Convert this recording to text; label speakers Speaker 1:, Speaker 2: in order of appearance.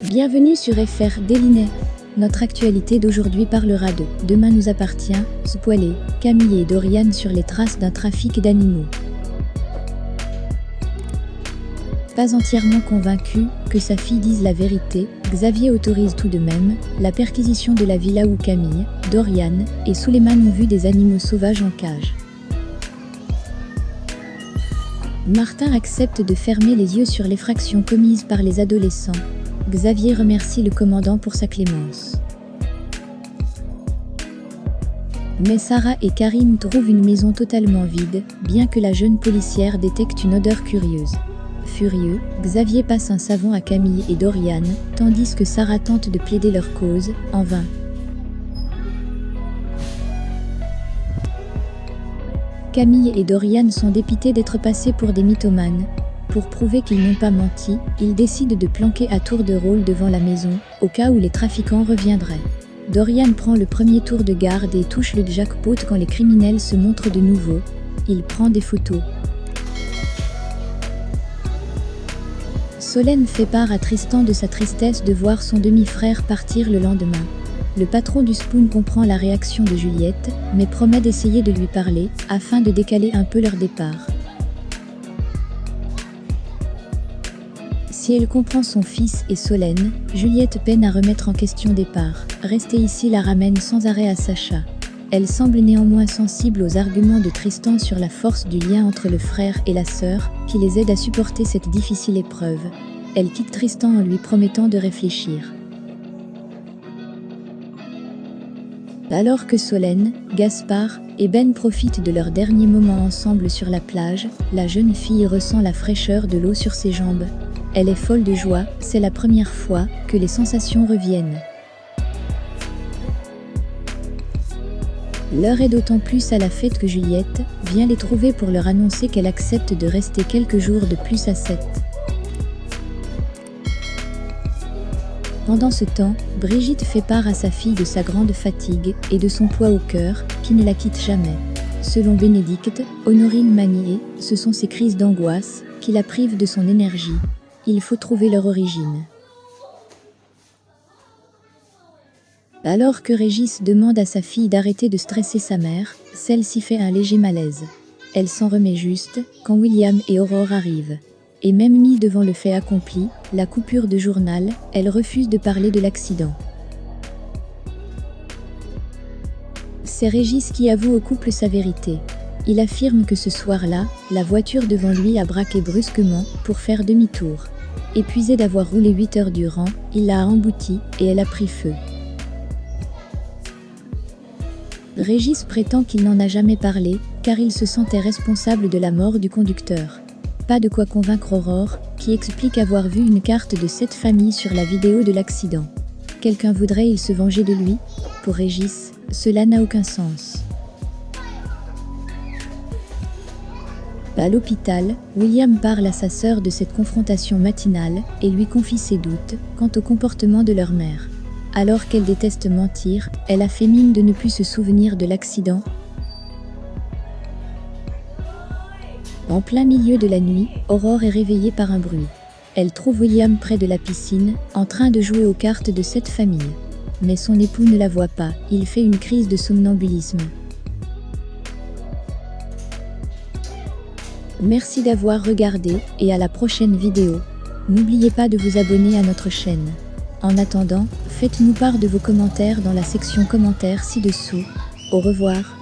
Speaker 1: Bienvenue sur FR Délinet. Notre actualité d'aujourd'hui parlera de « Demain nous appartient », Spoilé, Camille et Dorian sur les traces d'un trafic d'animaux. Pas entièrement convaincu que sa fille dise la vérité, Xavier autorise tout de même la perquisition de la villa où Camille, Dorian et Suleiman ont vu des animaux sauvages en cage. Martin accepte de fermer les yeux sur l'effraction commise par les adolescents. Xavier remercie le commandant pour sa clémence. Mais Sarah et Karim trouvent une maison totalement vide, bien que la jeune policière détecte une odeur curieuse. Furieux, Xavier passe un savon à Camille et Dorian, tandis que Sarah tente de plaider leur cause, en vain. Camille et Dorian sont dépités d'être passés pour des mythomanes. Pour prouver qu'ils n'ont pas menti, ils décident de planquer à tour de rôle devant la maison, au cas où les trafiquants reviendraient. Dorian prend le premier tour de garde et touche le jackpot quand les criminels se montrent de nouveau. Il prend des photos. Solène fait part à Tristan de sa tristesse de voir son demi-frère partir le lendemain. Le patron du Spoon comprend la réaction de Juliette, mais promet d'essayer de lui parler, afin de décaler un peu leur départ. Si elle comprend son fils et Solène, Juliette peine à remettre en question départ. Rester ici la ramène sans arrêt à Sacha. Elle semble néanmoins sensible aux arguments de Tristan sur la force du lien entre le frère et la sœur, qui les aide à supporter cette difficile épreuve. Elle quitte Tristan en lui promettant de réfléchir. Alors que Solène, Gaspard et Ben profitent de leurs derniers moments ensemble sur la plage, la jeune fille ressent la fraîcheur de l'eau sur ses jambes. Elle est folle de joie, c'est la première fois que les sensations reviennent. L'heure est d'autant plus à la fête que Juliette vient les trouver pour leur annoncer qu'elle accepte de rester quelques jours de plus à Sète. Pendant ce temps, Brigitte fait part à sa fille de sa grande fatigue et de son poids au cœur, qui ne la quitte jamais. Selon Bénédicte, Honorine Magnier, ce sont ces crises d'angoisse qui la privent de son énergie. Il faut trouver leur origine. Alors que Régis demande à sa fille d'arrêter de stresser sa mère, celle-ci fait un léger malaise. Elle s'en remet juste quand William et Aurore arrivent. Et même mise devant le fait accompli, la coupure de journal, elle refuse de parler de l'accident. C'est Régis qui avoue au couple sa vérité. Il affirme que ce soir-là, la voiture devant lui a braqué brusquement pour faire demi-tour. Épuisé d'avoir roulé 8 heures durant, il l'a emboutie et elle a pris feu. Régis prétend qu'il n'en a jamais parlé, car il se sentait responsable de la mort du conducteur. Pas de quoi convaincre Aurore, qui explique avoir vu une carte de cette famille sur la vidéo de l'accident. Quelqu'un voudrait-il se venger de lui? Pour Régis, cela n'a aucun sens. À l'hôpital, William parle à sa sœur de cette confrontation matinale et lui confie ses doutes quant au comportement de leur mère. Alors qu'elle déteste mentir, elle a fait mine de ne plus se souvenir de l'accident. En plein milieu de la nuit, Aurore est réveillée par un bruit. Elle trouve William près de la piscine, en train de jouer aux cartes de cette famille. Mais son époux ne la voit pas, il fait une crise de somnambulisme. Merci d'avoir regardé et à la prochaine vidéo. N'oubliez pas de vous abonner à notre chaîne. En attendant, faites-nous part de vos commentaires dans la section commentaires ci-dessous. Au revoir.